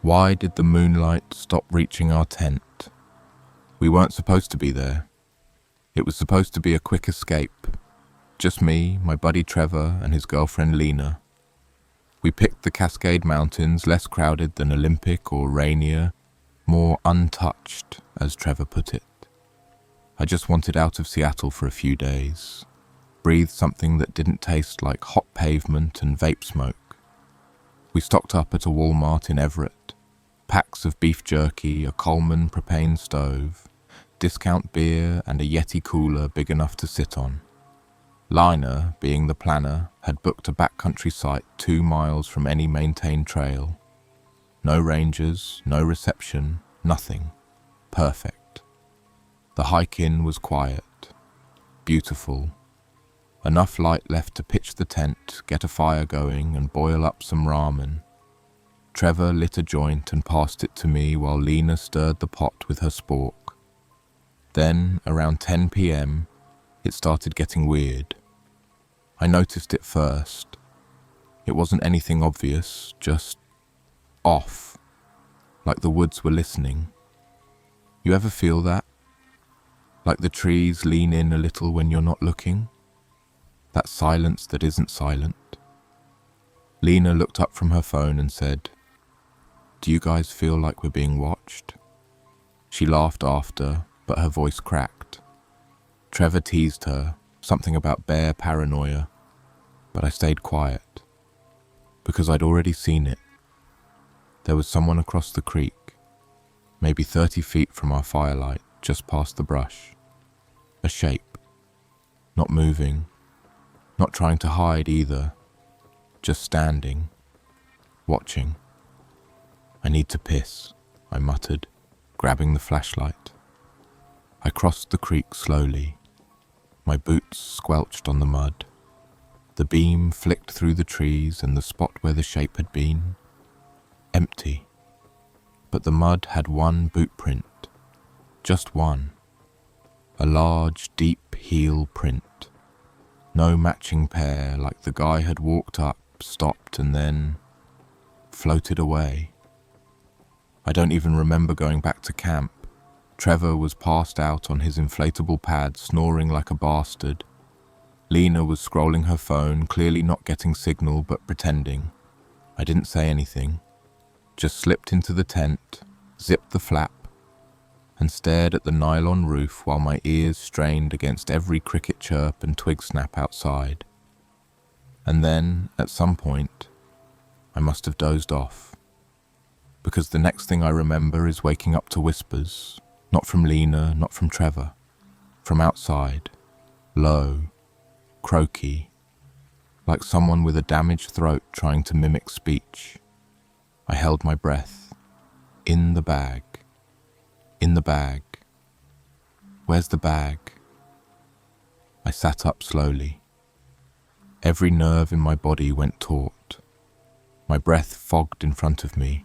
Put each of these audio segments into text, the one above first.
Why did the moonlight stop reaching our tent? We weren't supposed to be there. It was supposed to be a quick escape. Just me, my buddy Trevor, and his girlfriend Lena. We picked the Cascade Mountains, less crowded than Olympic or Rainier, more untouched, as Trevor put it. I just wanted out of Seattle for a few days, breathe something that didn't taste like hot pavement and vape smoke. We stocked up at a Walmart in Everett. Packs of beef jerky, a Coleman propane stove, discount beer, and a Yeti cooler big enough to sit on. Lina, being the planner, had booked a backcountry site 2 miles from any maintained trail. No rangers, no reception, nothing. Perfect. The hike-in was quiet, beautiful. Enough light left to pitch the tent, get a fire going, and boil up some ramen. Trevor lit a joint and passed it to me while Lena stirred the pot with her spork. Then, around 10 p.m, it started getting weird. I noticed it first. It wasn't anything obvious, just off, like the woods were listening. You ever feel that? Like the trees lean in a little when you're not looking? That silence that isn't silent. Lena looked up from her phone and said, "Do you guys feel like we're being watched?" She laughed after, but her voice cracked. Trevor teased her, something about bear paranoia, but I stayed quiet, because I'd already seen it. There was someone across the creek, maybe 30 feet from our firelight, just past the brush. A shape, not moving, not trying to hide either, just standing, watching. "I need to piss," I muttered, grabbing the flashlight. I crossed the creek slowly. My boots squelched on the mud. The beam flicked through the trees and the spot where the shape had been. Empty. But the mud had one boot print. Just one. A large, deep heel print. No matching pair, like the guy had walked up, stopped, and then floated away. I don't even remember going back to camp. Trevor was passed out on his inflatable pad, snoring like a bastard. Lena was scrolling her phone, clearly not getting signal, but pretending. I didn't say anything, just slipped into the tent, zipped the flap, and stared at the nylon roof while my ears strained against every cricket chirp and twig snap outside. And then, at some point, I must have dozed off. Because the next thing I remember is waking up to whispers, not from Lena, not from Trevor, from outside, low, croaky, like someone with a damaged throat trying to mimic speech. I held my breath. In the bag. In the bag. Where's the bag? I sat up slowly. Every nerve in my body went taut. My breath fogged in front of me.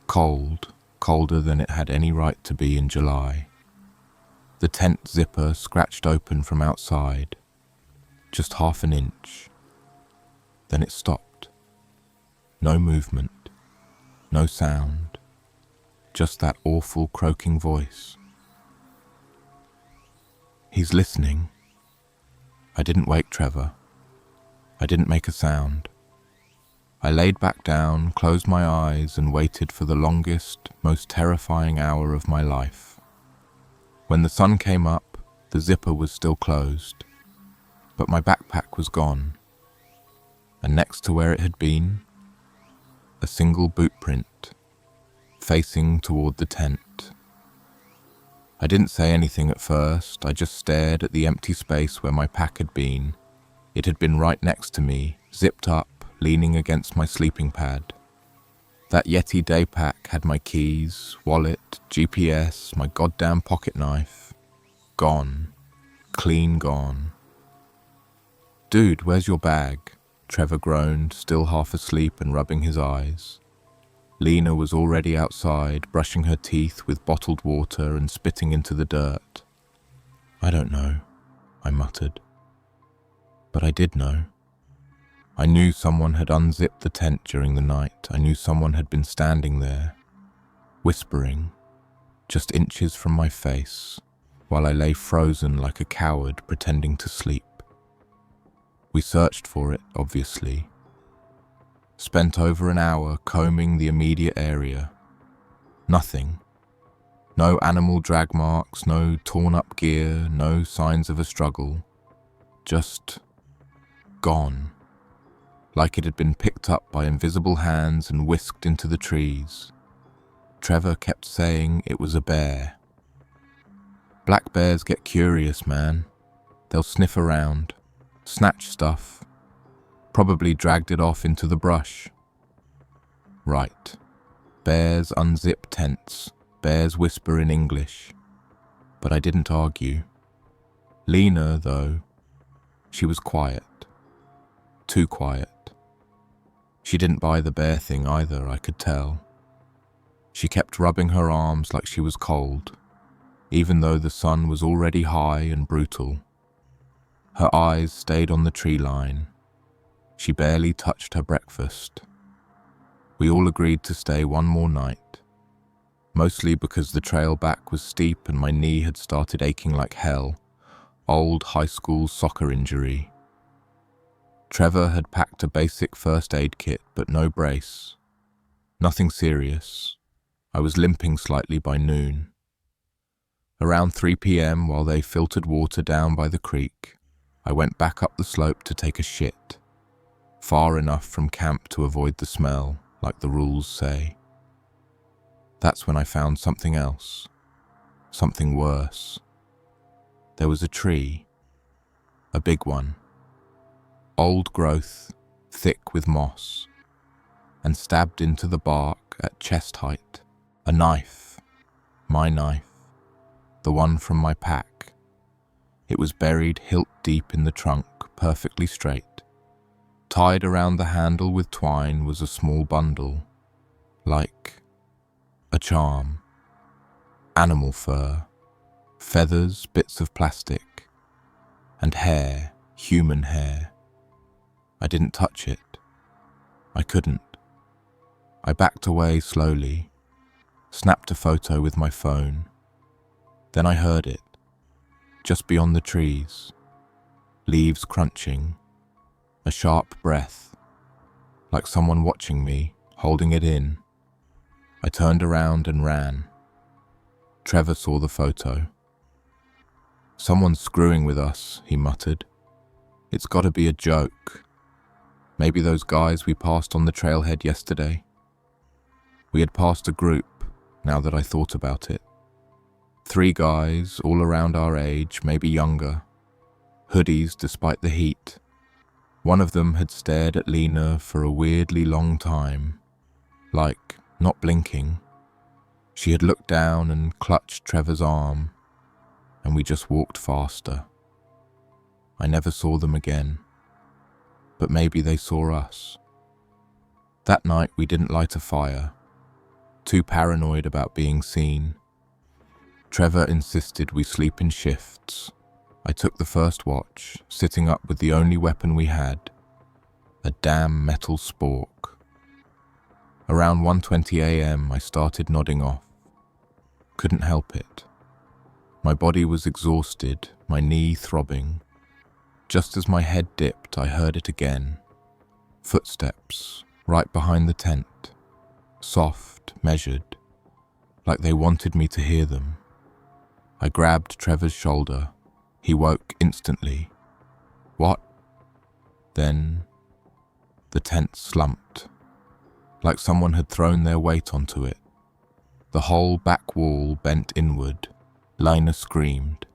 Cold, colder than it had any right to be in July. The tent zipper scratched open from outside, just half an inch. Then it stopped. No movement, no sound, just that awful croaking voice. He's listening. I didn't wake Trevor. I didn't make a sound. I laid back down, closed my eyes, and waited for the longest, most terrifying hour of my life. When the sun came up, the zipper was still closed, but my backpack was gone. And next to where it had been, a single boot print, facing toward the tent. I didn't say anything at first, I just stared at the empty space where my pack had been. It had been right next to me, zipped up, leaning against my sleeping pad. That Yeti day pack had my keys, wallet, GPS, my goddamn pocket knife. Gone. Clean gone. "Dude, where's your bag?" Trevor groaned, still half asleep and rubbing his eyes. Lena was already outside, brushing her teeth with bottled water and spitting into the dirt. "I don't know," I muttered. But I did know. I knew someone had unzipped the tent during the night. I knew someone had been standing there, whispering, just inches from my face, while I lay frozen like a coward pretending to sleep. We searched for it, obviously. Spent over an hour combing the immediate area. Nothing. No animal drag marks, no torn up gear, no signs of a struggle. Just gone. Like it had been picked up by invisible hands and whisked into the trees. Trevor kept saying it was a bear. Black bears get curious, man. They'll sniff around, snatch stuff, probably dragged it off into the brush. Right. Bears unzip tents, bears whisper in English. But I didn't argue. Lena, though, she was quiet. Too quiet. She didn't buy the bear thing either, I could tell. She kept rubbing her arms like she was cold, even though the sun was already high and brutal. Her eyes stayed on the tree line. She barely touched her breakfast. We all agreed to stay one more night, mostly because the trail back was steep and my knee had started aching like hell, old high school soccer injury. Trevor had packed a basic first aid kit, but no brace. Nothing serious. I was limping slightly by noon. Around 3 p.m, while they filtered water down by the creek, I went back up the slope to take a shit, far enough from camp to avoid the smell, like the rules say. That's when I found something else, something worse. There was a tree, a big one. Old growth, thick with moss, and stabbed into the bark at chest height. A knife, my knife, the one from my pack. It was buried hilt deep in the trunk, perfectly straight. Tied around the handle with twine was a small bundle, like a charm. Animal fur, feathers, bits of plastic, and hair, human hair. I didn't touch it. I couldn't. I backed away slowly, snapped a photo with my phone. Then I heard it, just beyond the trees, leaves crunching, a sharp breath, like someone watching me, holding it in. I turned around and ran. Trevor saw the photo. "Someone's screwing with us," he muttered. "It's gotta be a joke. Maybe those guys we passed on the trailhead yesterday." We had passed a group, now that I thought about it. 3 guys, all around our age, maybe younger. Hoodies despite the heat. One of them had stared at Lena for a weirdly long time, like not blinking. She had looked down and clutched Trevor's arm, and we just walked faster. I never saw them again. But maybe they saw us. That night we didn't light a fire, too paranoid about being seen. Trevor insisted we sleep in shifts. I took the first watch, sitting up with the only weapon we had, a damn metal spork. Around 1:20 a.m. I started nodding off. Couldn't help it. My body was exhausted, my knee throbbing. Just as my head dipped, I heard it again. Footsteps, right behind the tent. Soft, measured, like they wanted me to hear them. I grabbed Trevor's shoulder. He woke instantly. "What?" Then, the tent slumped, like someone had thrown their weight onto it. The whole back wall bent inward. Lena screamed.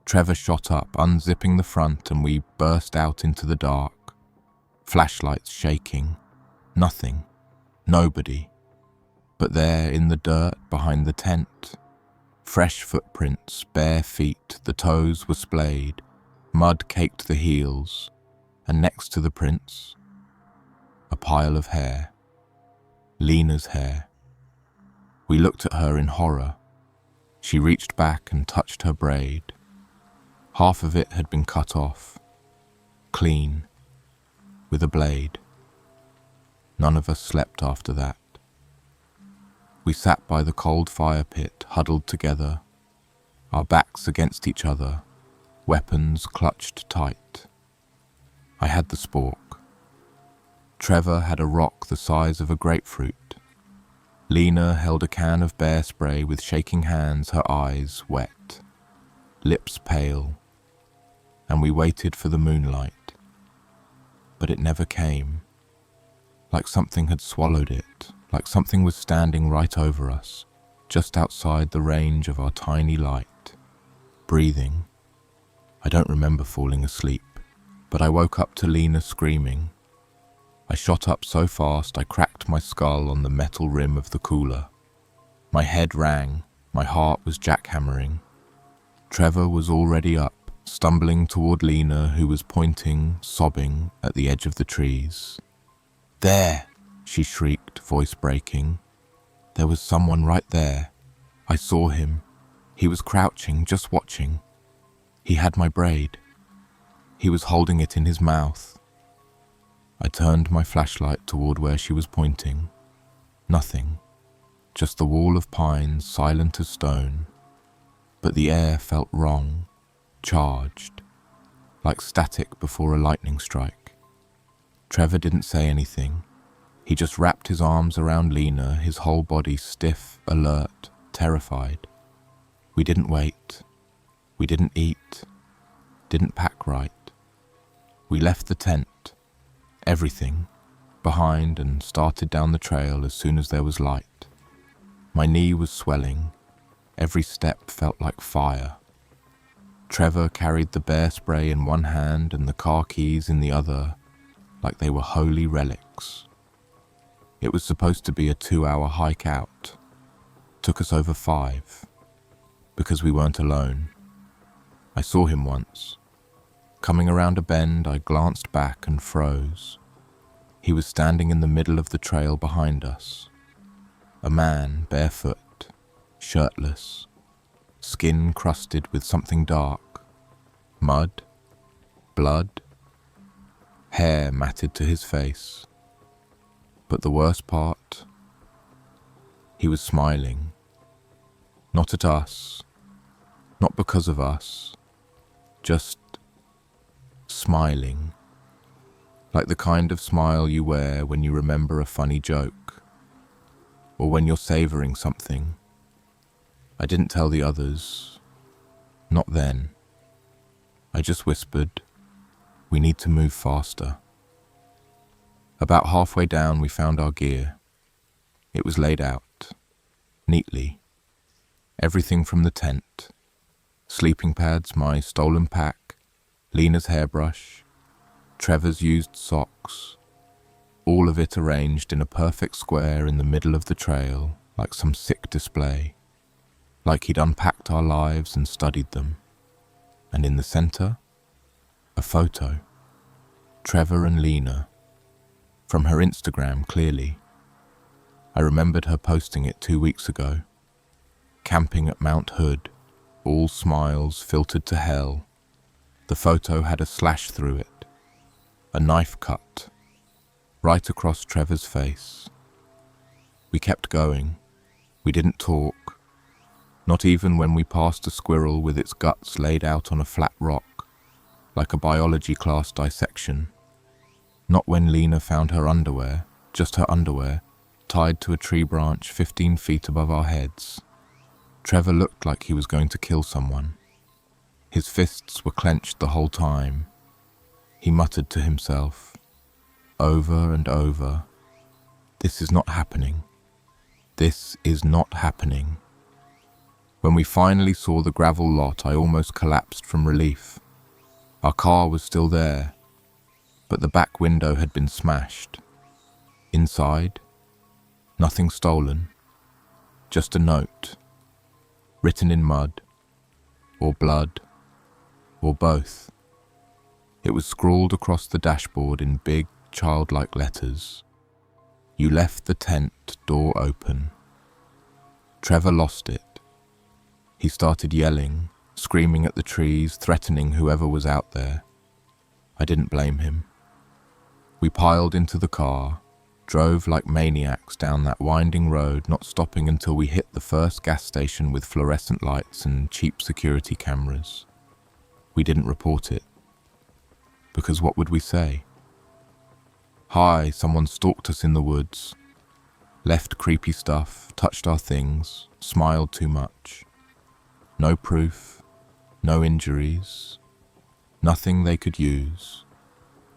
Trevor shot up, unzipping the front, and we burst out into the dark. Flashlights shaking. Nothing. Nobody. But there in the dirt behind the tent, fresh footprints, bare feet, the toes were splayed, mud caked the heels, and next to the prints, a pile of hair. Lena's hair. We looked at her in horror. She reached back and touched her braid. Half of it had been cut off. Clean. with a blade. None of us slept after that. We sat by the cold fire pit, huddled together, our backs against each other, weapons clutched tight. I had the spork. Trevor had a rock the size of a grapefruit. Lena held a can of bear spray with shaking hands, her eyes wet, lips pale, and we waited for the moonlight. But it never came. Like something had swallowed it, like something was standing right over us, just outside the range of our tiny light, breathing. I don't remember falling asleep, but I woke up to Lena screaming. I shot up so fast I cracked my skull on the metal rim of the cooler. My head rang, my heart was jackhammering. Trevor was already up, stumbling toward Lena, who was pointing, sobbing, at the edge of the trees. "There!" she shrieked, voice breaking. There was someone right there. I saw him. He was crouching, just watching. He had my braid. He was holding it in his mouth. I turned my flashlight toward where she was pointing. Nothing. Just the wall of pines, silent as stone. But the air felt wrong, charged, like static before a lightning strike. Trevor didn't say anything. He just wrapped his arms around Lena, his whole body stiff, alert, terrified. We didn't wait. We didn't eat. Didn't pack right. We left the tent, everything, behind and started down the trail as soon as there was light. My knee was swelling. Every step felt like fire. Trevor carried the bear spray in one hand and the car keys in the other, like they were holy relics. It was supposed to be a 2-hour hike out. Took us over 5, because we weren't alone. I saw him once. Coming around a bend, I glanced back and froze. He was standing in the middle of the trail behind us. A man, barefoot, shirtless, skin crusted with something dark. Mud, blood, hair matted to his face. But the worst part, he was smiling. Not at us, not because of us, just smiling. Like the kind of smile you wear when you remember a funny joke, or when you're savoring something. I didn't tell the others, not then. I just whispered, "We need to move faster." About halfway down, we found our gear. It was laid out, neatly. Everything from the tent. Sleeping pads, my stolen pack, Lena's hairbrush, Trevor's used socks. All of it arranged in a perfect square in the middle of the trail, like some sick display. Like he'd unpacked our lives and studied them. And in the center, a photo. Trevor and Lena. From her Instagram, clearly. I remembered her posting it 2 weeks ago. Camping at Mount Hood, all smiles filtered to hell. The photo had a slash through it, a knife cut, right across Trevor's face. We kept going. We didn't talk, not even when we passed a squirrel with its guts laid out on a flat rock, like a biology class dissection. Not when Lena found her underwear, just her underwear, tied to a tree branch 15 feet above our heads. Trevor looked like he was going to kill someone. His fists were clenched the whole time. He muttered to himself, over and over, "This is not happening. This is not happening." When we finally saw the gravel lot, I almost collapsed from relief. Our car was still there, but the back window had been smashed. Inside, nothing stolen, just a note, written in mud, or blood, or both. It was scrawled across the dashboard in big, childlike letters. "You left the tent door open." Trevor lost it. He started yelling, screaming at the trees, threatening whoever was out there. I didn't blame him. We piled into the car, drove like maniacs down that winding road, not stopping until we hit the first gas station with fluorescent lights and cheap security cameras. We didn't report it, because what would we say? Hi, someone stalked us in the woods, left creepy stuff, touched our things, smiled too much. No proof, no injuries, nothing they could use,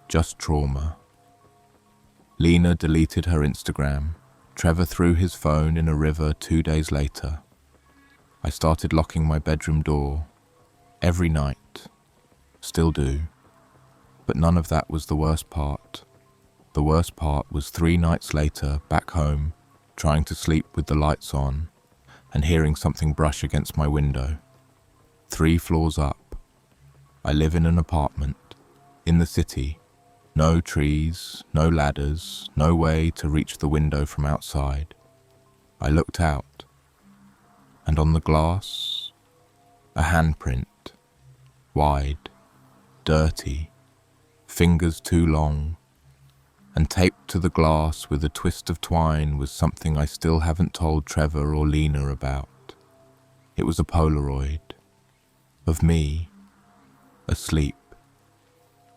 just trauma. Lena deleted her Instagram. Trevor threw his phone in a river 2 days later. I started locking my bedroom door. Every night. Still do. But none of that was the worst part. The worst part was 3 nights later, back home, trying to sleep with the lights on, and hearing something brush against my window. 3 floors up. I live in an apartment, in the city. No trees, no ladders, no way to reach the window from outside. I looked out, and on the glass, a handprint, wide, dirty, fingers too long, and taped to the glass with a twist of twine was something I still haven't told Trevor or Lena about. It was a Polaroid of me, asleep,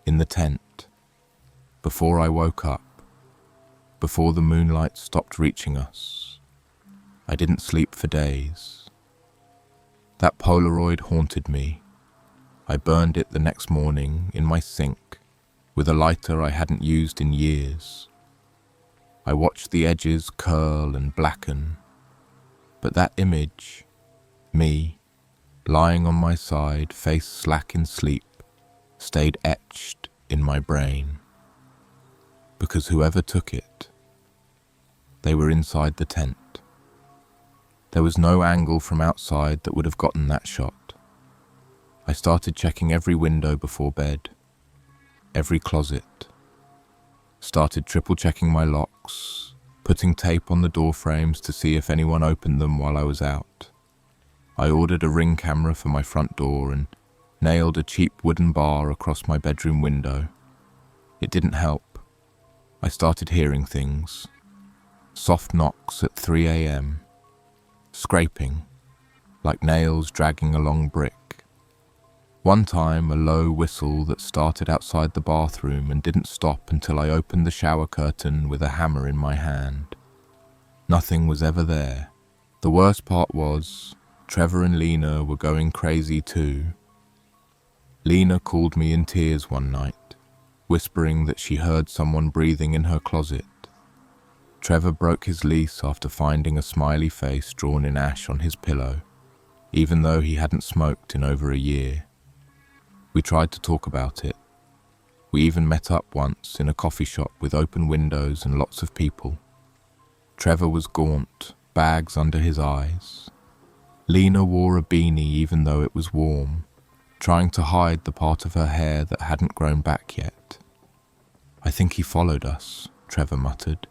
in the tent. Before I woke up, before the moonlight stopped reaching us. I didn't sleep for days. That Polaroid haunted me. I burned it the next morning in my sink with a lighter I hadn't used in years. I watched the edges curl and blacken, but that image, me, lying on my side, face slack in sleep, stayed etched in my brain. Because whoever took it, they were inside the tent. There was no angle from outside that would have gotten that shot. I started checking every window before bed, every closet. Started triple-checking my locks, putting tape on the door frames to see if anyone opened them while I was out. I ordered a Ring camera for my front door and nailed a cheap wooden bar across my bedroom window. It didn't help. I started hearing things. Soft knocks at 3 a.m. Scraping, like nails dragging along brick. One time, a low whistle that started outside the bathroom and didn't stop until I opened the shower curtain with a hammer in my hand. Nothing was ever there. The worst part was, Trevor and Lena were going crazy too. Lena called me in tears one night, whispering that she heard someone breathing in her closet. Trevor broke his lease after finding a smiley face drawn in ash on his pillow, even though he hadn't smoked in over a year. We tried to talk about it. We even met up once in a coffee shop with open windows and lots of people. Trevor was gaunt, bags under his eyes. Lena wore a beanie even though it was warm, trying to hide the part of her hair that hadn't grown back yet. I think he followed us, Trevor muttered.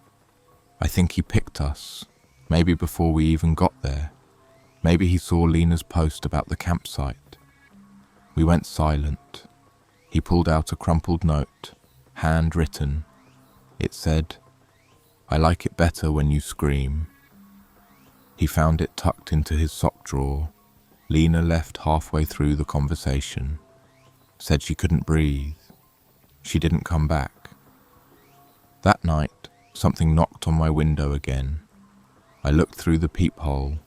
I think he picked us, maybe before we even got there. Maybe he saw Lena's post about the campsite. We went silent. He pulled out a crumpled note, handwritten. It said, "I like it better when you scream." He found it tucked into his sock drawer. Lena left halfway through the conversation. Said she couldn't breathe. She didn't come back. That night, something knocked on my window again. I looked through the peephole.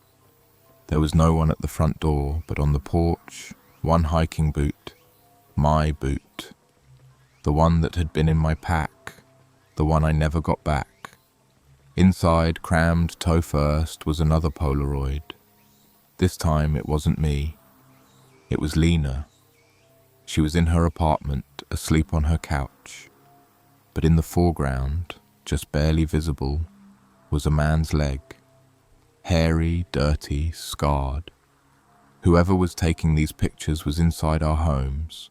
There was no one at the front door, but on the porch, one hiking boot, my boot. The one that had been in my pack, the one I never got back. Inside, crammed toe first, was another Polaroid. This time it wasn't me. It was Lena. She was in her apartment, asleep on her couch. But in the foreground, just barely visible, was a man's leg. Hairy, dirty, scarred. Whoever was taking these pictures was inside our homes.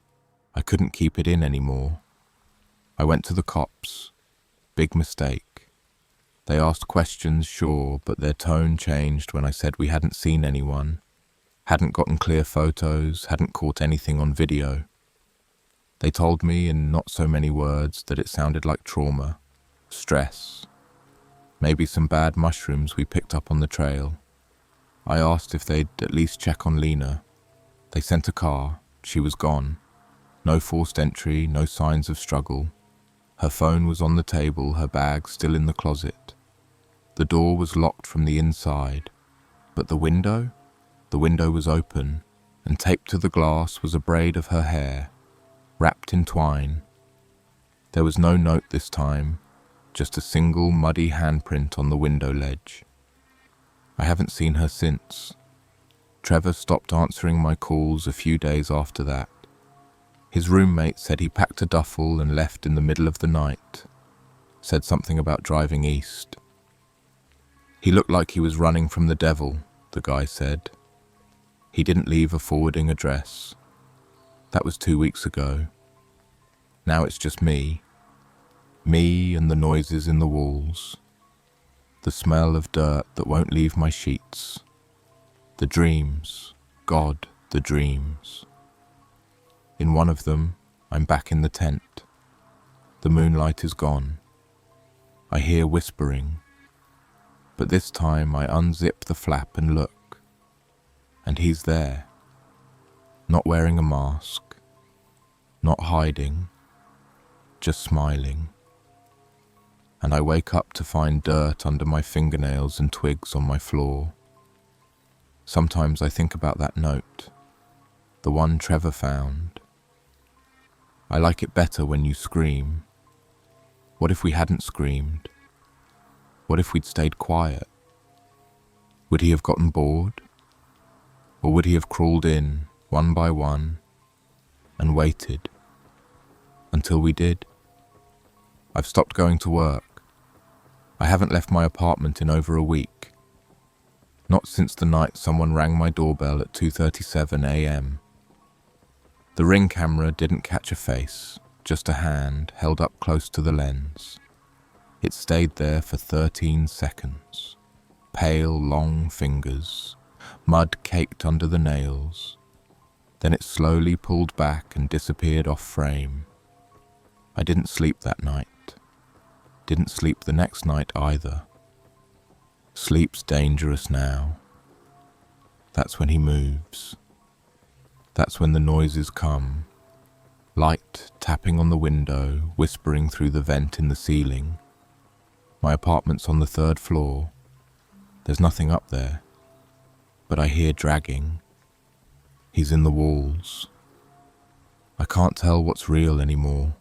I couldn't keep it in anymore. I went to the cops. Big mistake. They asked questions, sure, but their tone changed when I said we hadn't seen anyone, hadn't gotten clear photos, hadn't caught anything on video. They told me in not so many words that it sounded like trauma, stress, maybe some bad mushrooms we picked up on the trail. I asked if they'd at least check on Lena. They sent a car. She was gone. No forced entry, no signs of struggle. Her phone was on the table, her bag still in the closet. The door was locked from the inside, but the window? The window was open, and taped to the glass was a braid of her hair, wrapped in twine. There was no note this time, just a single muddy handprint on the window ledge. I haven't seen her since. Trevor stopped answering my calls a few days after that. His roommate said he packed a duffel and left in the middle of the night. Said something about driving east. He looked like he was running from the devil, the guy said. He didn't leave a forwarding address. That was 2 weeks ago. Now it's just me. Me and the noises in the walls. The smell of dirt that won't leave my sheets. The dreams. God, the dreams. In one of them, I'm back in the tent. The moonlight is gone. I hear whispering. But this time I unzip the flap and look. And he's there. Not wearing a mask. Not hiding. Just smiling. And I wake up to find dirt under my fingernails and twigs on my floor. Sometimes I think about that note. The one Trevor found. I like it better when you scream. What if we hadn't screamed? What if we'd stayed quiet? Would he have gotten bored? Or would he have crawled in, one by one, and waited until we did? I've stopped going to work. I haven't left my apartment in over a week. Not since the night someone rang my doorbell at 2:37 a.m. The Ring camera didn't catch a face, just a hand held up close to the lens. It stayed there for 13 seconds. Pale, long fingers, mud caked under the nails. Then it slowly pulled back and disappeared off frame. I didn't sleep that night. Didn't sleep the next night either. Sleep's dangerous now. That's when he moves. That's when the noises come. Light tapping on the window, whispering through the vent in the ceiling. My apartment's on the 3rd floor. There's nothing up there. But I hear dragging. He's in the walls. I can't tell what's real anymore.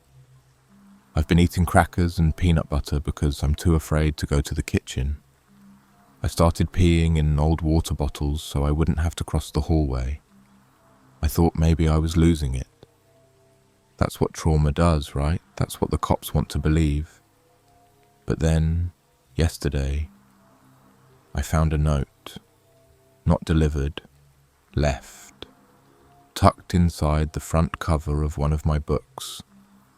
I've been eating crackers and peanut butter because I'm too afraid to go to the kitchen. I started peeing in old water bottles so I wouldn't have to cross the hallway. I thought maybe I was losing it. That's what trauma does, right? That's what the cops want to believe. But then, yesterday, I found a note. Not delivered, left. Tucked inside the front cover of one of my books.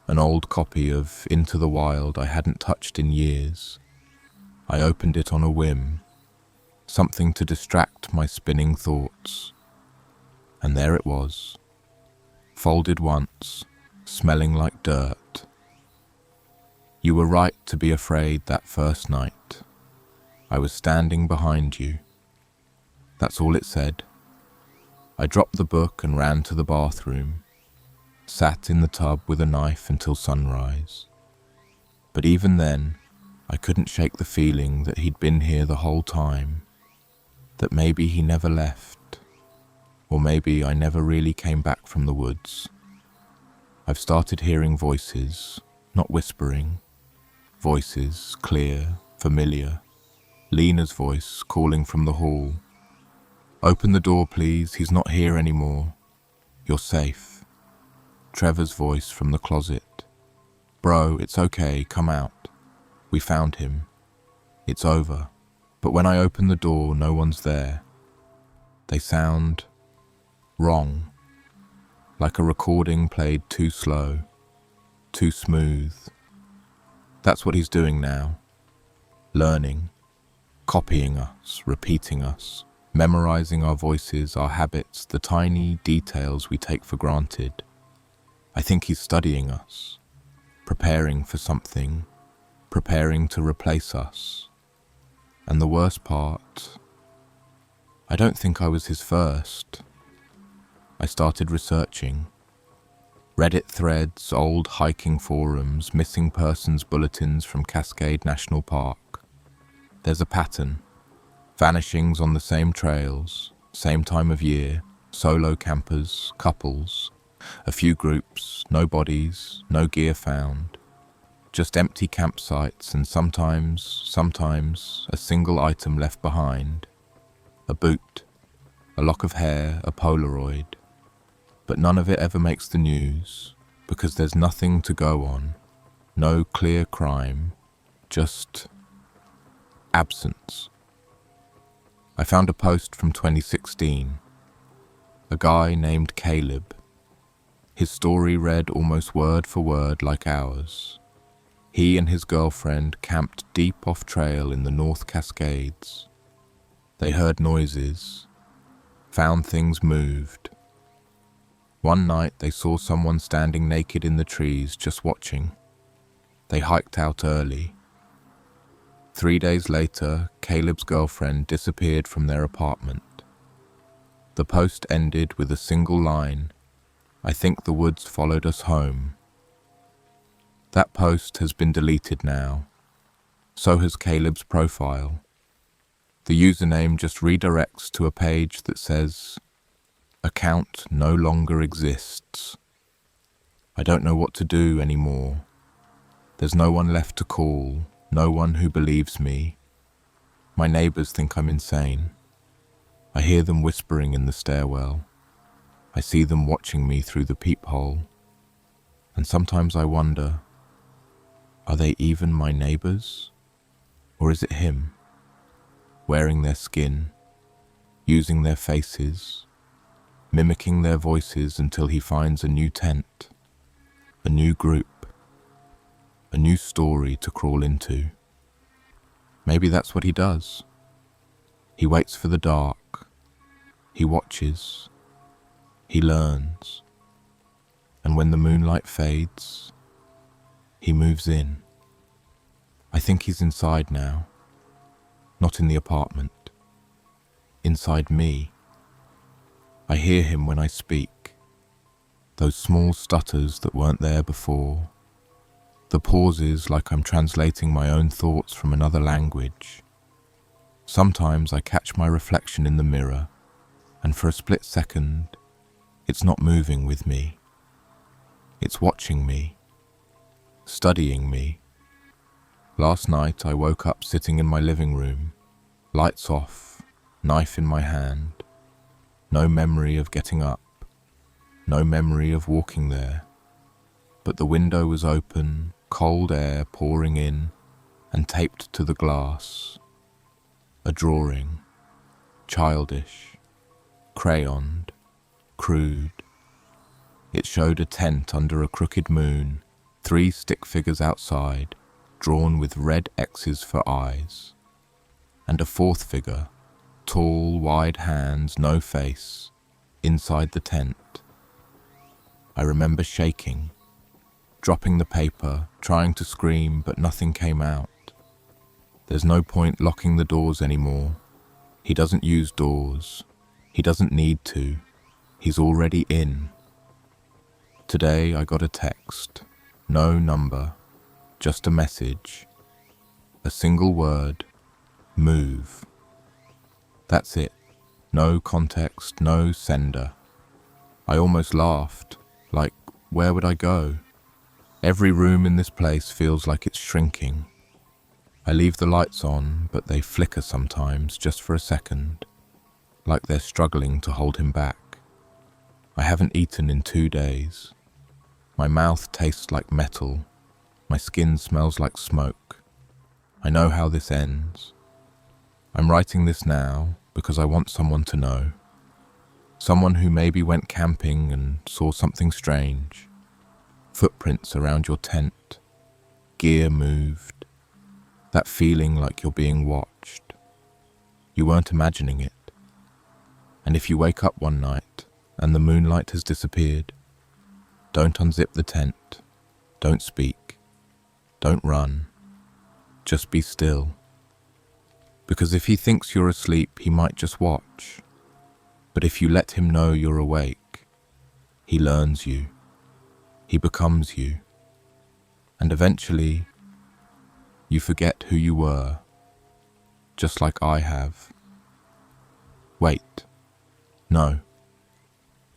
An old copy of Into the Wild I hadn't touched in years. I opened it on a whim. Something to distract my spinning thoughts. And there it was, folded once, smelling like dirt. You were right to be afraid that first night. I was standing behind you. That's all it said. I dropped the book and ran to the bathroom, sat in the tub with a knife until sunrise. But even then, I couldn't shake the feeling that he'd been here the whole time, that maybe he never left. Or maybe I never really came back from the woods. I've started hearing voices, not whispering. Voices, clear, familiar. Lena's voice calling from the hall. Open the door, please. He's not here anymore. You're safe. Trevor's voice from the closet. Bro, it's okay. Come out. We found him. It's over. But when I open the door, no one's there. They sound wrong, like a recording played too slow, too smooth. That's what he's doing now. Learning, copying us, repeating us, memorizing our voices, our habits, the tiny details we take for granted. I think he's studying us, preparing for something, preparing to replace us. And the worst part, I don't think I was his first. I started researching. Reddit threads, old hiking forums, missing persons bulletins from Cascade National Park. There's a pattern. Vanishings on the same trails, same time of year, solo campers, couples, a few groups, no bodies, no gear found. Just empty campsites and sometimes a single item left behind. A boot, a lock of hair, a Polaroid. But none of it ever makes the news because there's nothing to go on. No clear crime, just absence. I found a post from 2016. A guy named Caleb. His story read almost word for word like ours. He and his girlfriend camped deep off trail in the North Cascades. They heard noises, found things moved. One night they saw someone standing naked in the trees just watching. They hiked out early. 3 days later, Caleb's girlfriend disappeared from their apartment. The post ended with a single line, "I think the woods followed us home." That post has been deleted now. So has Caleb's profile. The username just redirects to a page that says, "Account no longer exists." I don't know what to do anymore. There's no one left to call, no one who believes me. My neighbors think I'm insane. I hear them whispering in the stairwell. I see them watching me through the peephole. And sometimes I wonder, are they even my neighbors? Or is it him? Wearing their skin, using their faces, mimicking their voices until he finds a new tent, a new group, a new story to crawl into. Maybe that's what he does. He waits for the dark. He watches. He learns. And when the moonlight fades, he moves in. I think he's inside now. Not in the apartment. Inside me. I hear him when I speak. Those small stutters that weren't there before. The pauses like I'm translating my own thoughts from another language. Sometimes I catch my reflection in the mirror, and for a split second, it's not moving with me. It's watching me, studying me. Last night I woke up sitting in my living room, lights off, knife in my hand. No memory of getting up, no memory of walking there. But the window was open, cold air pouring in, and taped to the glass. A drawing, childish, crayoned, crude. It showed a tent under a crooked moon, 3 stick figures outside, drawn with red X's for eyes. And a 4th figure, tall, wide hands, no face, inside the tent. I remember shaking, dropping the paper, trying to scream, but nothing came out. There's no point locking the doors anymore. He doesn't use doors. He doesn't need to. He's already in. Today I got a text. No number. Just a message. A single word. Move. That's it. No context, no sender. I almost laughed. Like, where would I go? Every room in this place feels like it's shrinking. I leave the lights on, but they flicker sometimes, just for a second, like they're struggling to hold him back. I haven't eaten in 2 days. My mouth tastes like metal. My skin smells like smoke. I know how this ends. I'm writing this now because I want someone to know. Someone who maybe went camping and saw something strange. Footprints around your tent. Gear moved. That feeling like you're being watched. You weren't imagining it. And if you wake up one night and the moonlight has disappeared, Don't unzip the tent. Don't speak. Don't run. Just be still. Because if he thinks you're asleep, he might just watch. But if you let him know you're awake, he learns you. He becomes you. And eventually, you forget who you were, just like I have. Wait. No.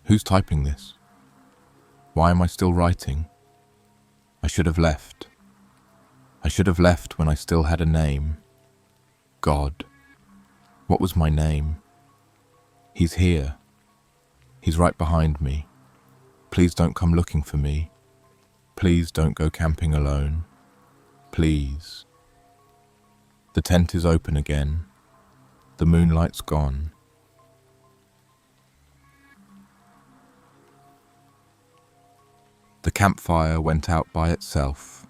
Who's typing this? Why am I still writing? I should have left. I should have left when I still had a name. God. What was my name? He's here. He's right behind me. Please don't come looking for me. Please don't go camping alone. Please. The tent is open again. The moonlight's gone. The campfire went out by itself.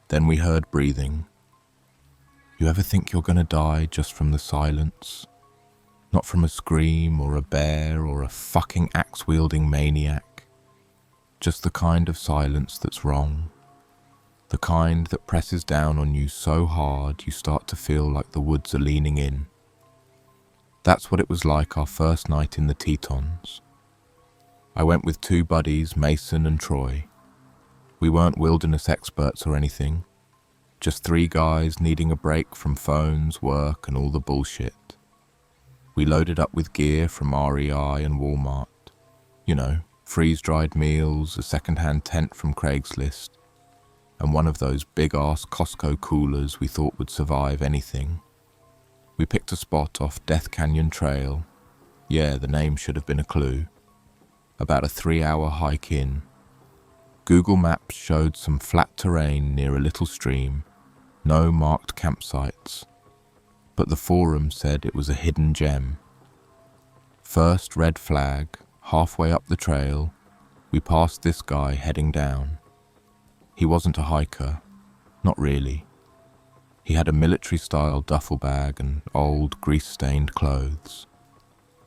Then we heard breathing. You ever think you're gonna die just from the silence? Not from a scream or a bear or a fucking axe-wielding maniac. Just the kind of silence that's wrong. The kind that presses down on you so hard you start to feel like the woods are leaning in. That's what it was like our first night in the Tetons. I went with two buddies, Mason and Troy. We weren't wilderness experts or anything. Just three guys needing a break from phones, work and all the bullshit. We loaded up with gear from REI and Walmart. You know, freeze-dried meals, a second-hand tent from Craigslist, and one of those big-ass Costco coolers we thought would survive anything. We picked a spot off Death Canyon Trail. Yeah, the name should have been a clue. About a 3-hour hike in. Google Maps showed some flat terrain near a little stream, no marked campsites, but the forum said it was a hidden gem. First red flag, halfway up the trail, we passed this guy heading down. He wasn't a hiker, not really. He had a military-style duffel bag and old, grease-stained clothes.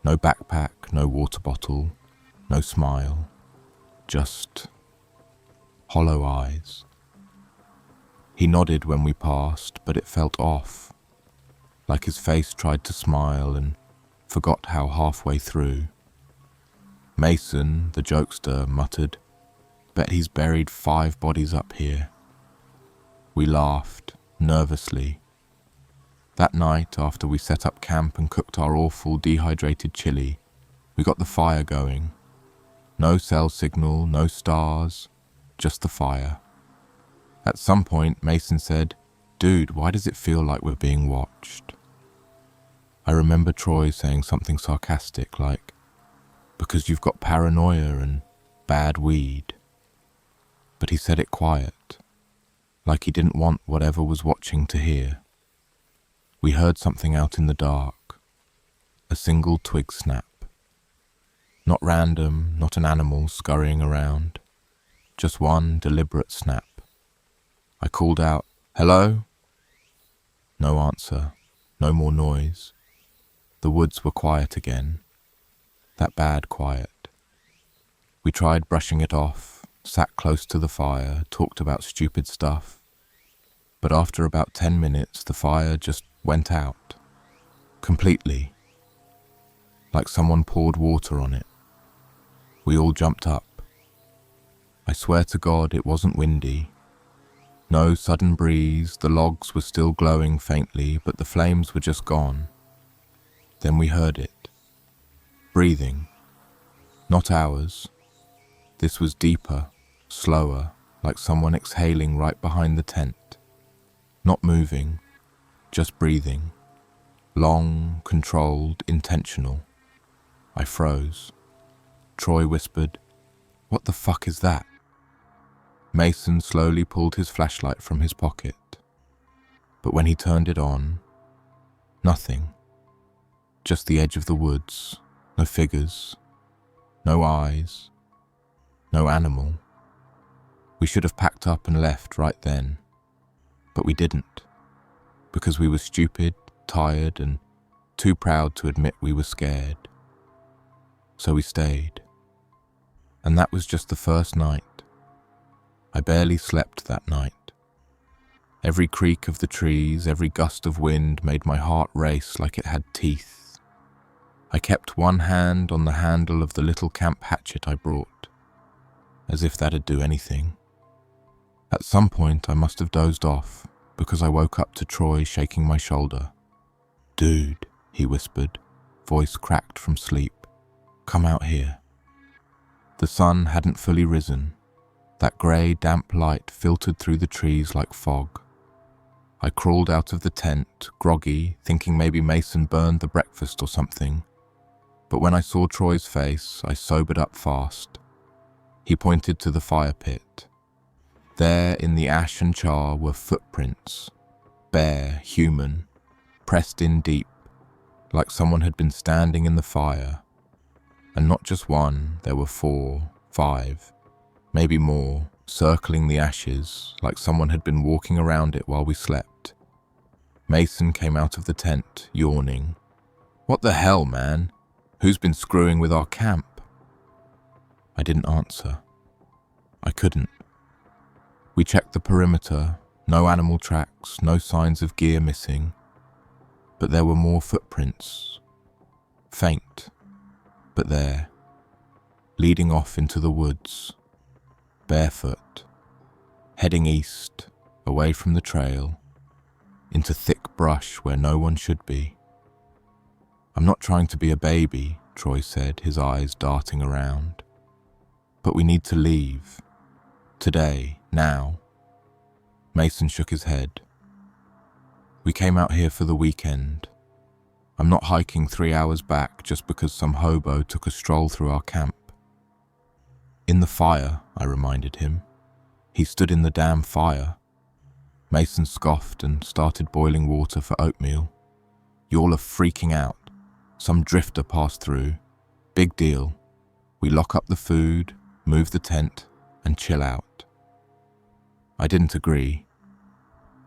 No backpack, no water bottle, no smile, just hollow eyes. He nodded when we passed, but it felt off, like his face tried to smile and forgot how halfway through. Mason, the jokester, muttered, "Bet he's buried 5 bodies up here." We laughed, nervously. That night, after we set up camp and cooked our awful dehydrated chili, we got the fire going. No cell signal, no stars, just the fire. At some point, Mason said, "Dude, why does it feel like we're being watched?" I remember Troy saying something sarcastic like, "Because you've got paranoia and bad weed." But he said it quiet, like he didn't want whatever was watching to hear. We heard something out in the dark, a single twig snap. Not random, not an animal scurrying around, just one deliberate snap. I called out, "Hello?" No answer, no more noise. The woods were quiet again, that bad quiet. We tried brushing it off, sat close to the fire, talked about stupid stuff. But after about 10 minutes, the fire just went out. Completely. Like someone poured water on it. We all jumped up. I swear to God it wasn't windy. No sudden breeze, the logs were still glowing faintly, but the flames were just gone. Then we heard it. Breathing. Not ours. This was deeper, slower, like someone exhaling right behind the tent. Not moving, just breathing. Long, controlled, intentional. I froze. Troy whispered, "What the fuck is that?" Mason slowly pulled his flashlight from his pocket. But when he turned it on, nothing. Just the edge of the woods, no figures, no eyes, no animal. We should have packed up and left right then, but we didn't, because we were stupid, tired, and too proud to admit we were scared. So we stayed. And that was just the first night. I barely slept that night. Every creak of the trees, every gust of wind made my heart race like it had teeth. I kept one hand on the handle of the little camp hatchet I brought, as if that'd do anything. At some point I must have dozed off, because I woke up to Troy shaking my shoulder. "Dude," he whispered, voice cracked from sleep, "come out here." The sun hadn't fully risen. That grey, damp light filtered through the trees like fog. I crawled out of the tent, groggy, thinking maybe Mason burned the breakfast or something. But when I saw Troy's face, I sobered up fast. He pointed to the fire pit. There, in the ash and char, were footprints, bare, human, pressed in deep, like someone had been standing in the fire. And not just one, there were 4, 5, maybe more, circling the ashes, like someone had been walking around it while we slept. Mason came out of the tent, yawning. "What the hell, man? Who's been screwing with our camp?" I didn't answer. I couldn't. We checked the perimeter, no animal tracks, no signs of gear missing. But there were more footprints. Faint, but there, leading off into the woods, barefoot, heading east, away from the trail, into thick brush where no one should be. "I'm not trying to be a baby," Troy said, his eyes darting around. "But we need to leave. Today, now." Mason shook his head. "We came out here for the weekend. I'm not hiking 3 hours back just because some hobo took a stroll through our camp." "In the fire," I reminded him. "He stood in the damn fire." Mason scoffed and started boiling water for oatmeal. "Y'all are freaking out. Some drifter passed through. Big deal. We lock up the food, move the tent, and chill out." I didn't agree,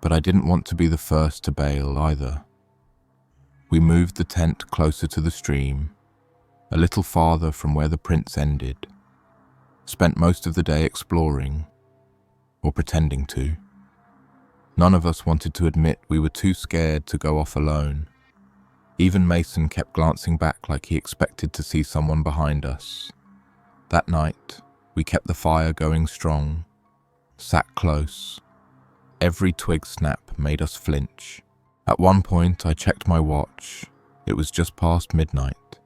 but I didn't want to be the first to bail either. We moved the tent closer to the stream, a little farther from where the prints ended. Spent most of the day exploring, or pretending to. None of us wanted to admit we were too scared to go off alone. Even Mason kept glancing back like he expected to see someone behind us. That night, we kept the fire going strong, sat close. Every twig snap made us flinch. At one point, I checked my watch. It was just past midnight.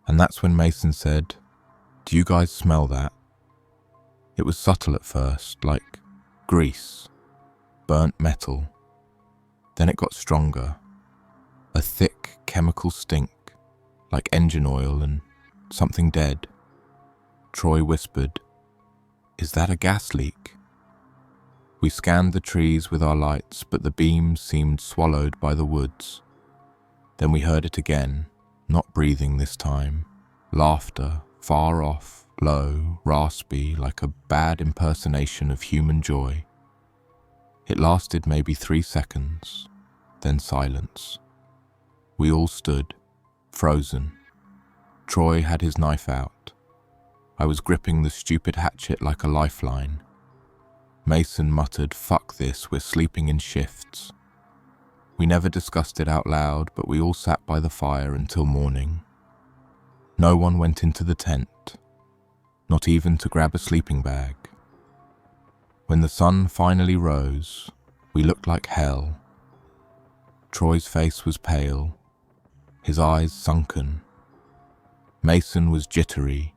And that's when Mason said, "Do you guys smell that?" It was subtle at first, like grease, burnt metal. Then it got stronger. A thick chemical stink, like engine oil and something dead. Troy whispered, "Is that a gas leak?" We scanned the trees with our lights, but the beams seemed swallowed by the woods. Then we heard it again, not breathing this time. Laughter, far off, low, raspy, like a bad impersonation of human joy. It lasted maybe 3 seconds, then silence. We all stood, frozen. Troy had his knife out. I was gripping the stupid hatchet like a lifeline. Mason muttered, "Fuck this, we're sleeping in shifts." We never discussed it out loud, but we all sat by the fire until morning. No one went into the tent, not even to grab a sleeping bag. When the sun finally rose, we looked like hell. Troy's face was pale, his eyes sunken. Mason was jittery,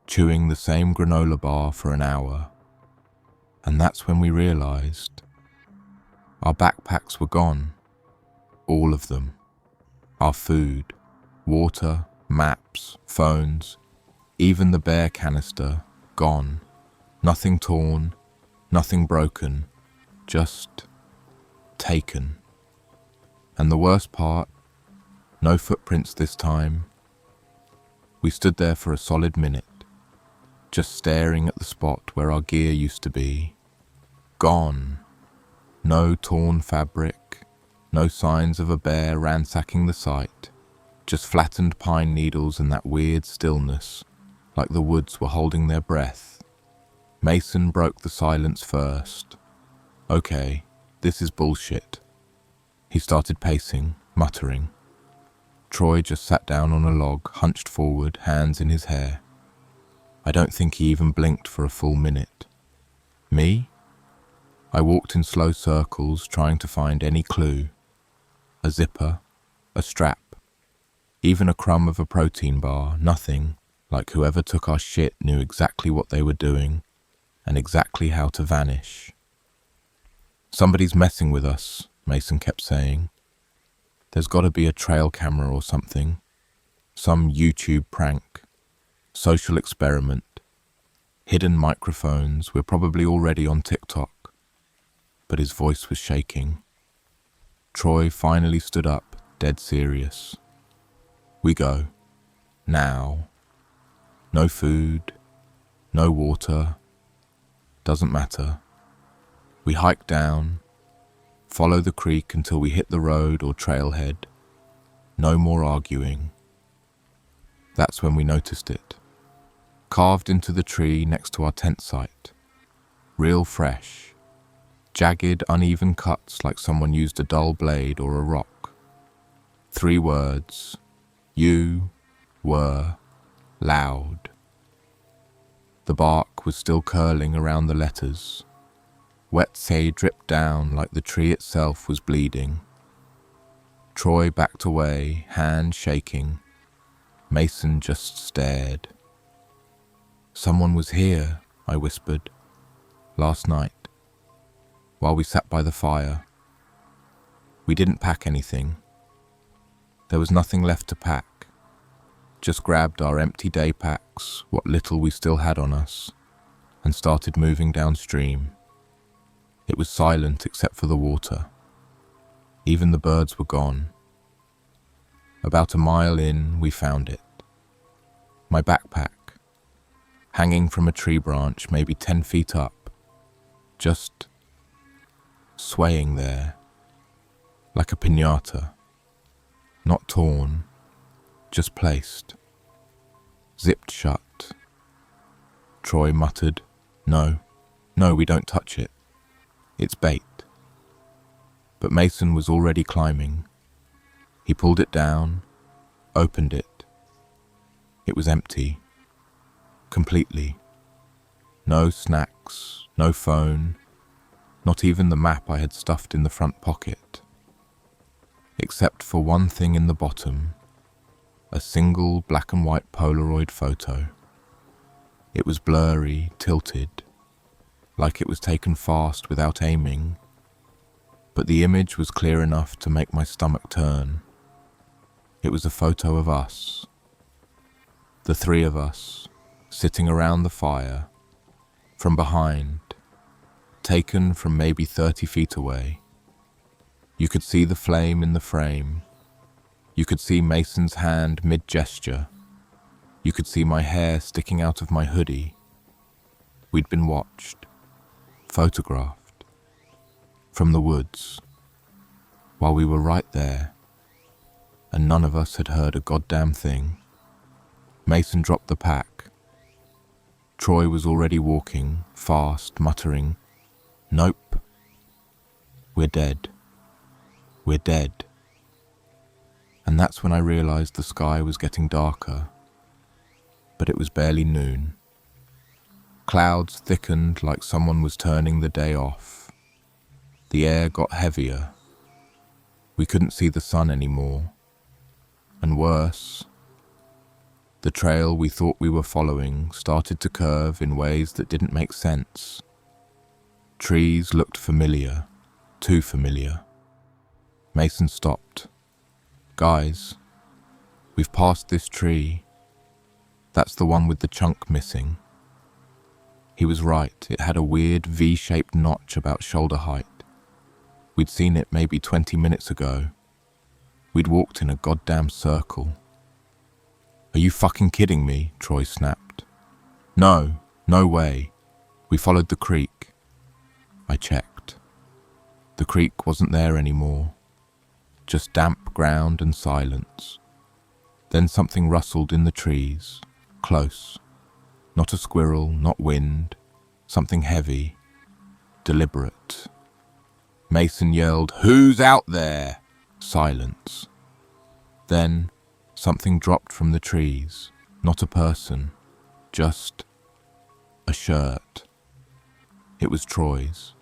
chewing the same granola bar for an hour. And that's when we realized our backpacks were gone. All of them. Our food, water, maps, phones, even the bear canister, gone. Nothing torn, nothing broken, just taken. And the worst part, no footprints this time. We stood there for a solid minute, just staring at the spot where our gear used to be. Gone. No torn fabric, no signs of a bear ransacking the site, just flattened pine needles and that weird stillness, like the woods were holding their breath. Mason broke the silence first. Okay, this is bullshit. He started pacing, muttering. Troy just sat down on a log, hunched forward, hands in his hair. I don't think he even blinked for a full minute. Me? I walked in slow circles, trying to find any clue. A zipper, a strap, even a crumb of a protein bar, nothing, like whoever took our shit knew exactly what they were doing and exactly how to vanish. Somebody's messing with us, Mason kept saying. There's got to be a trail camera or something. Some YouTube prank. Social experiment. Hidden microphones. We're probably already on TikTok. But his voice was shaking. Troy finally stood up, dead serious. We go. Now. No food. No water. Doesn't matter. We hike down. Follow the creek until we hit the road or trailhead. No more arguing. That's when we noticed it. Carved into the tree next to our tent site. Real fresh. Jagged, uneven cuts like someone used a dull blade or a rock. 3 words. You were loud. The bark was still curling around the letters. Wet say dripped down like the tree itself was bleeding. Troy backed away, hand shaking. Mason just stared. Someone was here, I whispered, last night, while we sat by the fire. We didn't pack anything. There was nothing left to pack. Just grabbed our empty day packs, what little we still had on us, and started moving downstream. It was silent except for the water. Even the birds were gone. About a mile in, we found it. My backpack, hanging from a tree branch maybe 10 feet up, just swaying there, like a piñata. Not torn, just placed. Zipped shut. Troy muttered, No, we don't touch it. It's bait. But Mason was already climbing. He pulled it down, opened it. It was empty. Completely. No snacks, no phone, not even the map I had stuffed in the front pocket. Except for one thing in the bottom, a single black and white Polaroid photo. It was blurry, tilted, like it was taken fast without aiming, but the image was clear enough to make my stomach turn. It was a photo of us, the 3 of us, sitting around the fire, from behind, taken from maybe 30 feet away. You could see the flame in the frame. You could see Mason's hand mid-gesture. You could see my hair sticking out of my hoodie. We'd been watched. Photographed from the woods while we were right there, and none of us had heard a goddamn thing. Mason dropped the pack. Troy was already walking, fast, muttering, Nope. We're dead. We're dead. And that's when I realized the sky was getting darker, but it was barely noon. Clouds thickened like someone was turning the day off. The air got heavier. We couldn't see the sun anymore. And worse, the trail we thought we were following started to curve in ways that didn't make sense. Trees looked familiar, too familiar. Mason stopped. Guys, we've passed this tree. That's the one with the chunk missing. He was right, it had a weird V-shaped notch about shoulder height. We'd seen it maybe 20 minutes ago. We'd walked in a goddamn circle. Are you fucking kidding me? Troy snapped. No way. We followed the creek. I checked. The creek wasn't there anymore. Just damp ground and silence. Then something rustled in the trees, close, Not a squirrel, not wind. Something heavy, deliberate. Mason yelled, "Who's out there?" Silence. Then something dropped from the trees. Not a person, just a shirt. It was Troy's.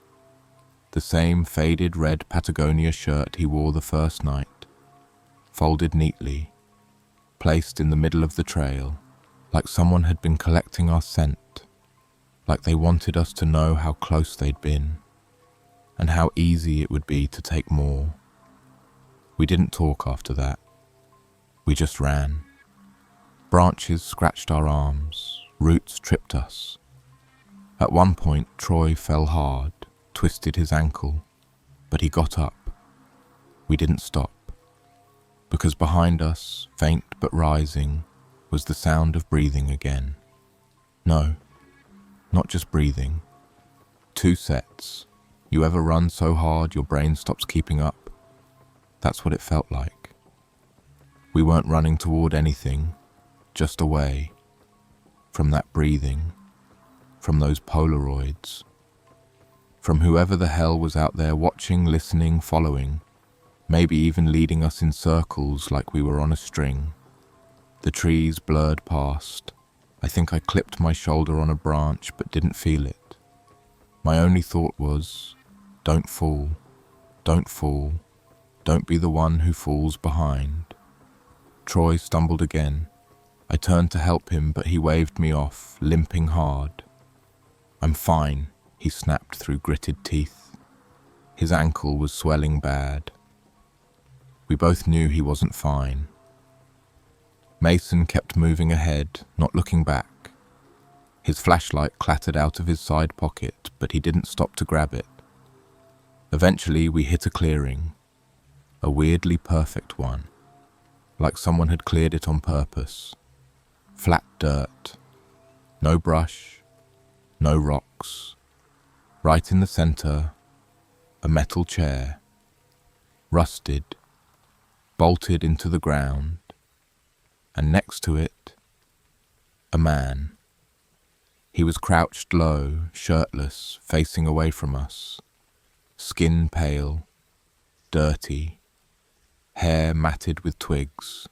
The same faded red Patagonia shirt he wore the first night, folded neatly, placed in the middle of the trail, like someone had been collecting our scent, like they wanted us to know how close they'd been, and how easy it would be to take more. We didn't talk after that. We just ran. Branches scratched our arms, roots tripped us. At one point, Troy fell hard, twisted his ankle, but he got up. We didn't stop, because behind us, faint but rising, was the sound of breathing again. No, not just breathing. 2 sets. You ever run so hard your brain stops keeping up? That's what it felt like. We weren't running toward anything, just away from that breathing, from those Polaroids, from whoever the hell was out there watching, listening, following, maybe even leading us in circles like we were on a string. The trees blurred past. I think I clipped my shoulder on a branch but didn't feel it. My only thought was, don't fall, don't fall, don't be the one who falls behind. Troy stumbled again. I turned to help him, but he waved me off, limping hard. "I'm fine," he snapped through gritted teeth. His ankle was swelling bad. We both knew he wasn't fine. Mason kept moving ahead, not looking back. His flashlight clattered out of his side pocket, but he didn't stop to grab it. Eventually, we hit a clearing, a weirdly perfect one, like someone had cleared it on purpose. Flat dirt, no brush, no rocks. Right in the center, a metal chair, rusted, bolted into the ground, and next to it, a man. He was crouched low, shirtless, facing away from us, skin pale, dirty, hair matted with twigs.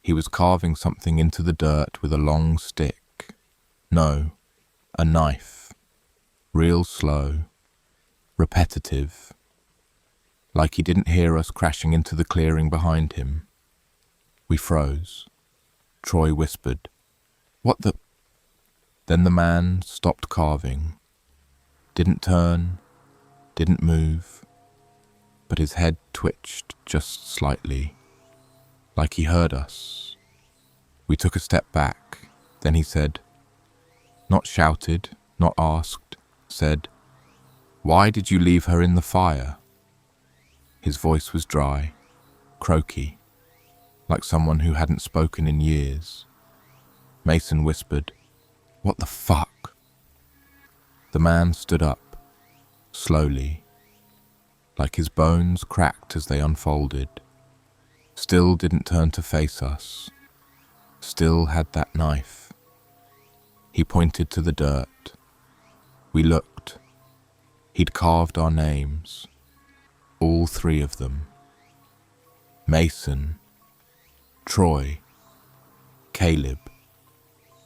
He was carving something into the dirt with a long stick. No, a knife. Real slow, repetitive, like he didn't hear us crashing into the clearing behind him. We froze. Troy whispered, "What the—" Then the man stopped carving, didn't turn, didn't move, but his head twitched just slightly, like he heard us. We took a step back, then he said, not shouted, not asked, said, "Why did you leave her in the fire?" His voice was dry, croaky, like someone who hadn't spoken in years. Mason whispered, "What the fuck?" The man stood up, slowly, like his bones cracked as they unfolded. Still didn't turn to face us. Still had that knife. He pointed to the dirt. We looked. He'd carved our names. All 3 of them. Mason, Troy, Caleb,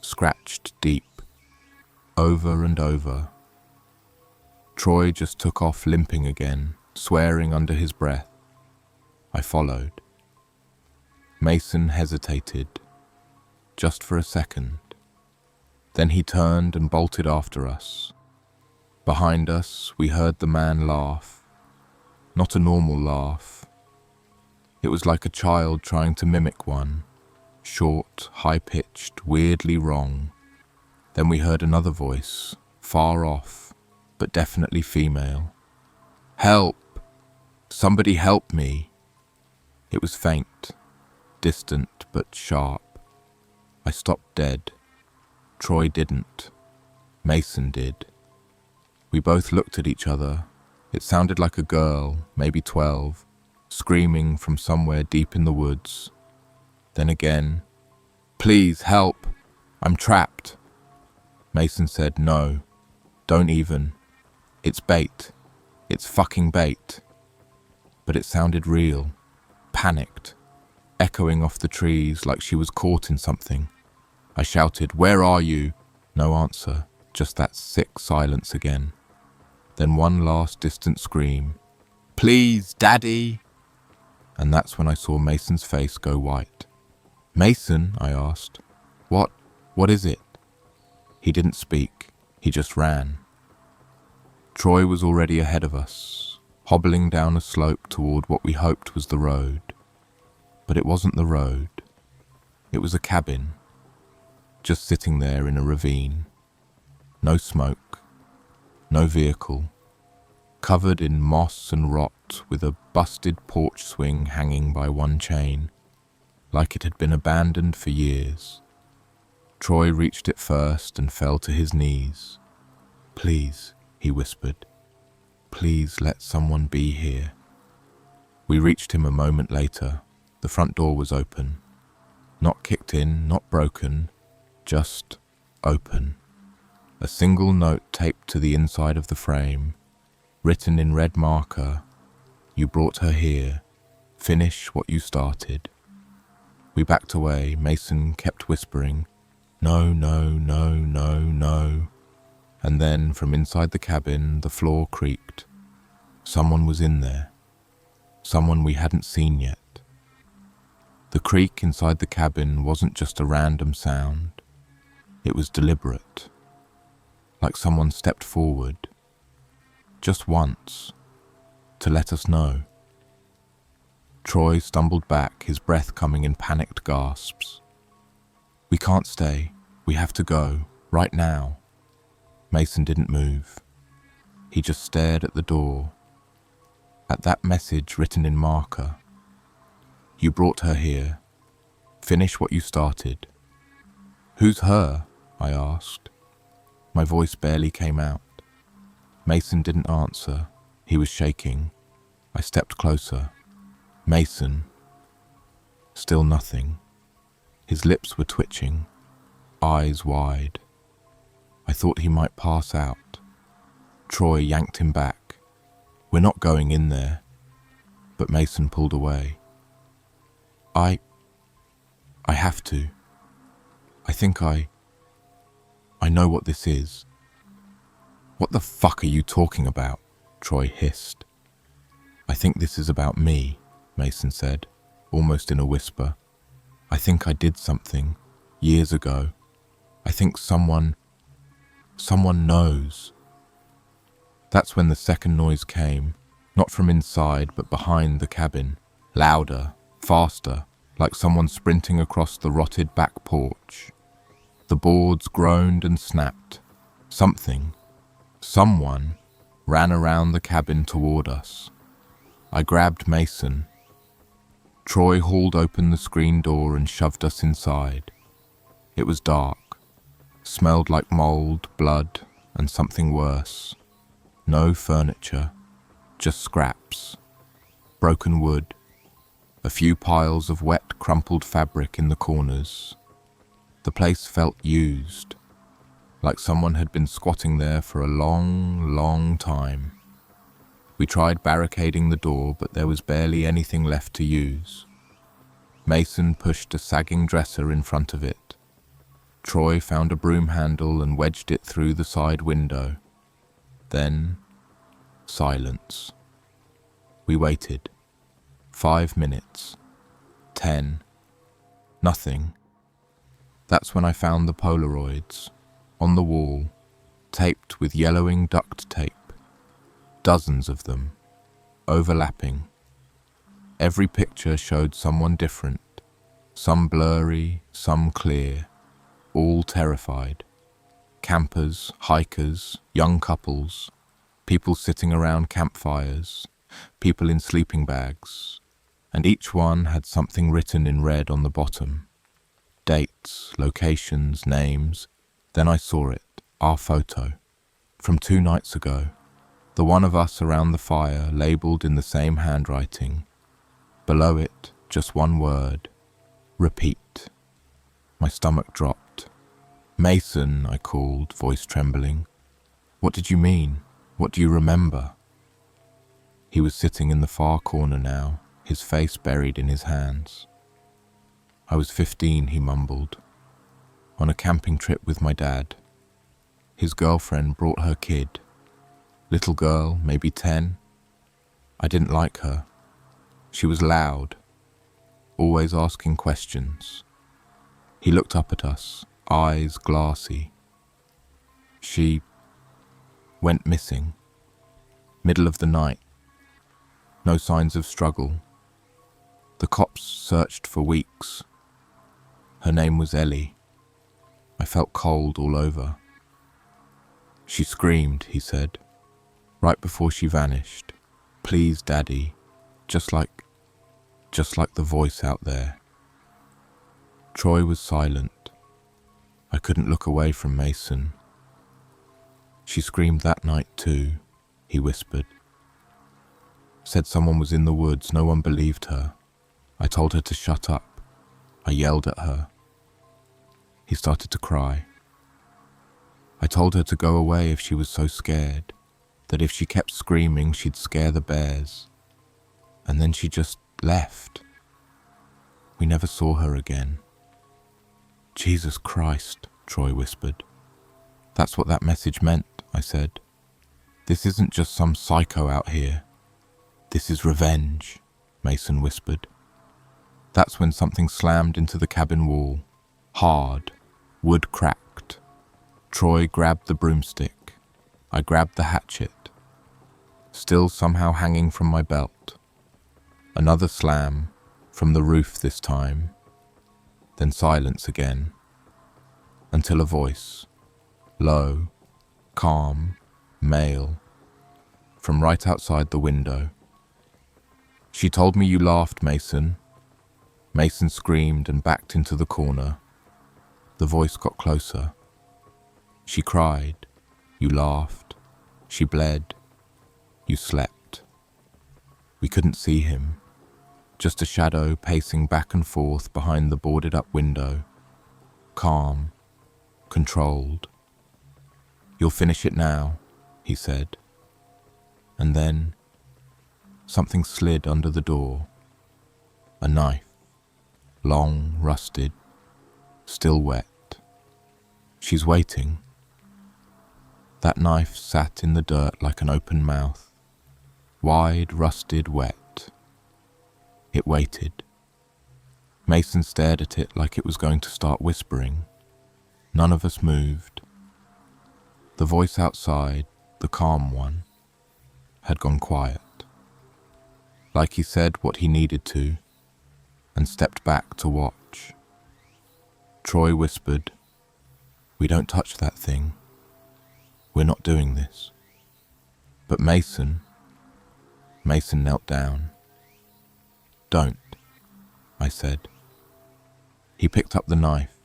scratched deep, over and over. Troy just took off limping again, swearing under his breath. I followed. Mason hesitated, just for a second. Then he turned and bolted after us. Behind us, we heard the man laugh. Not a normal laugh. It was like a child trying to mimic one. Short, high-pitched, weirdly wrong. Then we heard another voice, far off, but definitely female. "Help! Somebody help me!" It was faint, distant but sharp. I stopped dead. Troy didn't. Mason did. We both looked at each other. It sounded like a girl, maybe 12, screaming from somewhere deep in the woods. Then again, "Please help! I'm trapped!" Mason said, "No, don't even. It's bait. It's fucking bait." But it sounded real, panicked, echoing off the trees like she was caught in something. I shouted, "Where are you?" No answer, just that sick silence again. Then one last distant scream, "Please, Daddy!" And that's when I saw Mason's face go white. "Mason?" I asked. What is it?" He didn't speak, he just ran. Troy was already ahead of us, hobbling down a slope toward what we hoped was the road. But it wasn't the road. It was a cabin, just sitting there in a ravine. No smoke, no vehicle, covered in moss and rot with a busted porch swing hanging by one chain, like it had been abandoned for years. Troy reached it first and fell to his knees. "Please," he whispered, "please let someone be here." We reached him a moment later. The front door was open. Not kicked in, not broken, just open. A single note taped to the inside of the frame, written in red marker, "You brought her here. Finish what you started." We backed away. Mason kept whispering, "No, no, no, no, no." And then from inside the cabin, the floor creaked. Someone was in there. Someone we hadn't seen yet. The creak inside the cabin wasn't just a random sound. It was deliberate. Like someone stepped forward. Just once. To let us know. Troy stumbled back, his breath coming in panicked gasps. "We can't stay. We have to go. Right now." Mason didn't move. He just stared at the door. At that message written in marker. "You brought her here. Finish what you started." "Who's her?" I asked. My voice barely came out. Mason didn't answer. He was shaking. I stepped closer. "Mason." Still nothing. His lips were twitching, eyes wide. I thought he might pass out. Troy yanked him back. "We're not going in there." But Mason pulled away. I have to. I think I know what this is." "What the fuck are you talking about?" Troy hissed. "I think this is about me," Mason said, almost in a whisper. "I think I did something, years ago. I think someone knows." That's when the second noise came, not from inside but behind the cabin, louder, faster, like someone sprinting across the rotted back porch. The boards groaned and snapped. Someone ran around the cabin toward us. I grabbed Mason. Troy hauled open the screen door and shoved us inside. It was dark, smelled like mold, blood, and something worse. No furniture, just scraps, broken wood, a few piles of wet, crumpled fabric in the corners. The place felt used, like someone had been squatting there for a long, long time. We tried barricading the door, but there was barely anything left to use. Mason pushed a sagging dresser in front of it. Troy found a broom handle and wedged it through the side window. Then, silence. We waited. 5 minutes. 10. Nothing. That's when I found the Polaroids, on the wall, taped with yellowing duct tape. Dozens of them, overlapping. Every picture showed someone different, some blurry, some clear, all terrified. Campers, hikers, young couples, people sitting around campfires, people in sleeping bags, and each one had something written in red on the bottom. Dates, locations, names. Then I saw it, our photo, from 2 nights ago. The one of us around the fire, labelled in the same handwriting. Below it, just one word, repeat. My stomach dropped. Mason, I called, voice trembling. What did you mean? What do you remember? He was sitting in the far corner now, his face buried in his hands. I was 15, he mumbled, on a camping trip with my dad. His girlfriend brought her kid. Little girl, maybe 10. I didn't like her. She was loud, always asking questions. He looked up at us, eyes glassy. She went missing. Middle of the night. No signs of struggle. The cops searched for weeks. Her name was Ellie. I felt cold all over. She screamed, he said, right before she vanished. Please, Daddy, just like the voice out there. Troy was silent. I couldn't look away from Mason. She screamed that night too, he whispered. Said someone was in the woods, no one believed her. I told her to shut up. I yelled at her. He started to cry. I told her to go away if she was so scared, that if she kept screaming she'd scare the bears. And then she just left. We never saw her again. Jesus Christ, Troy whispered. That's what that message meant, I said. This isn't just some psycho out here. This is revenge, Mason whispered. That's when something slammed into the cabin wall. Hard. Wood cracked. Troy grabbed the broomstick. I grabbed the hatchet. Still somehow hanging from my belt. Another slam, from the roof this time. Then silence again. Until a voice. Low, calm, male. From right outside the window. She told me you laughed, Mason. Mason screamed and backed into the corner. The voice got closer. She cried. You laughed. She bled. You slept. We couldn't see him. Just a shadow pacing back and forth behind the boarded-up window. Calm. Controlled. You'll finish it now, he said. And then something slid under the door. A knife. Long, rusted, still wet. She's waiting. That knife sat in the dirt like an open mouth. Wide, rusted, wet. It waited. Mason stared at it like it was going to start whispering. None of us moved. The voice outside, the calm one, had gone quiet. Like he said what he needed to, and stepped back to watch. Troy whispered, "We don't touch that thing. We're not doing this." But Mason knelt down. "Don't," I said. He picked up the knife.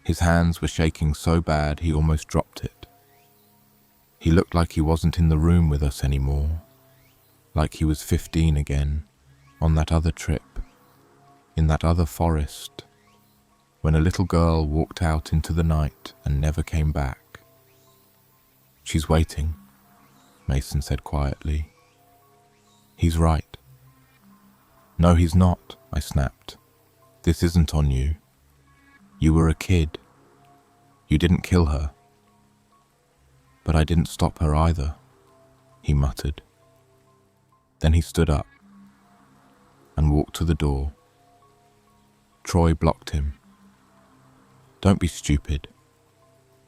His hands were shaking so bad he almost dropped it. He looked like he wasn't in the room with us anymore, like he was 15 again, on that other trip, in that other forest, when a little girl walked out into the night and never came back. "She's waiting," Mason said quietly. "He's right." "No, he's not," I snapped. "This isn't on you. You were a kid. You didn't kill her." "But I didn't stop her either," he muttered. Then he stood up and walked to the door. Troy blocked him. "Don't be stupid.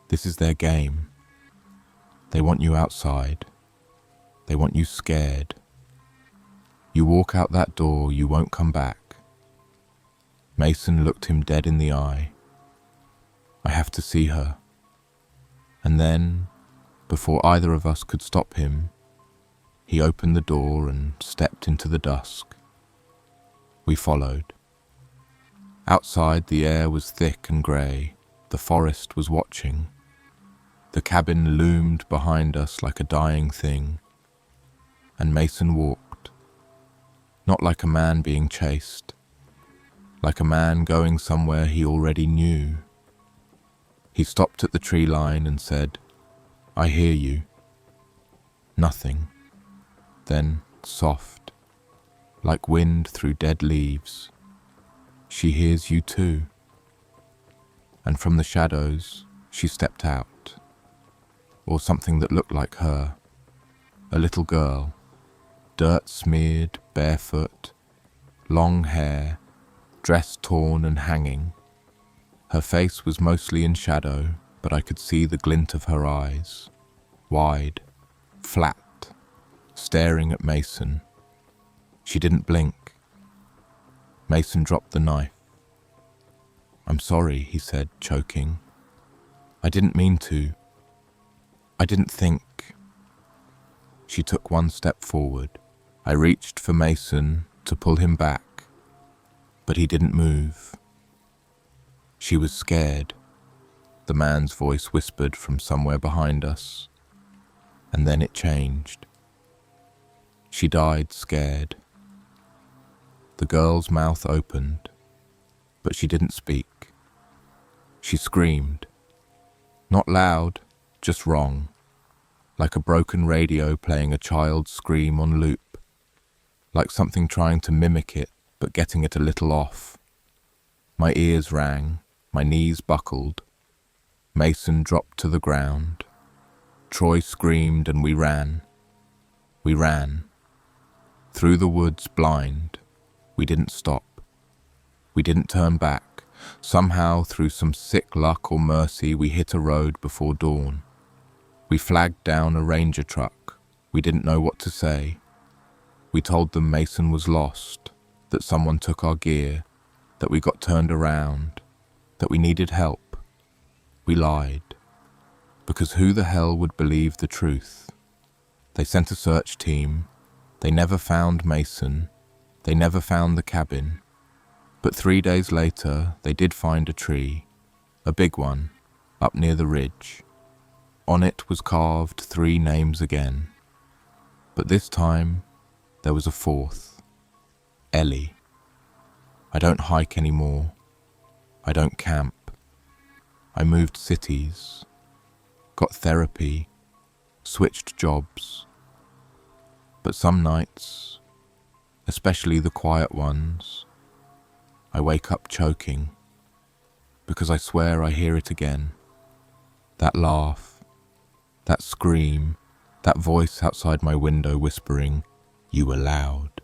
This is their game. They want you outside. They want you scared. You walk out that door, you won't come back." Mason looked him dead in the eye. "I have to see her." And then, before either of us could stop him, he opened the door and stepped into the dusk. We followed. Outside, the air was thick and grey. The forest was watching. The cabin loomed behind us like a dying thing. And Mason walked, not like a man being chased, like a man going somewhere he already knew. He stopped at the tree line and said, "I hear you." Nothing. Then, soft, like wind through dead leaves, "She hears you too." And from the shadows, she stepped out, or something that looked like her, a little girl, dirt-smeared, barefoot, long hair, dress torn and hanging. Her face was mostly in shadow, but I could see the glint of her eyes, wide, flat, staring at Mason. She didn't blink. Mason dropped the knife. "I'm sorry," he said, choking. "I didn't mean to. I didn't think." She took one step forward. I reached for Mason to pull him back, but he didn't move. "She was scared," the man's voice whispered from somewhere behind us, and then it changed. "She died scared." The girl's mouth opened, but she didn't speak. She screamed. Not loud, just wrong, like a broken radio playing a child's scream on loop, like something trying to mimic it but getting it a little off. My ears rang, my knees buckled. Mason dropped to the ground. Troy screamed and we ran. We ran. Through the woods blind. We didn't stop. We didn't turn back. Somehow, through some sick luck or mercy, we hit a road before dawn. We flagged down a ranger truck. We didn't know what to say. We told them Mason was lost, that someone took our gear, that we got turned around, that we needed help. We lied. Because who the hell would believe the truth? They sent a search team. They never found Mason. They never found the cabin. But 3 days later, they did find a tree, a big one, up near the ridge. On it was carved 3 names again. But this time, there was a 4th. Ellie. I don't hike anymore. I don't camp. I moved cities, got therapy, switched jobs. But some nights, especially the quiet ones, I wake up choking, because I swear I hear it again. That laugh, that scream, that voice outside my window whispering, "You were loud."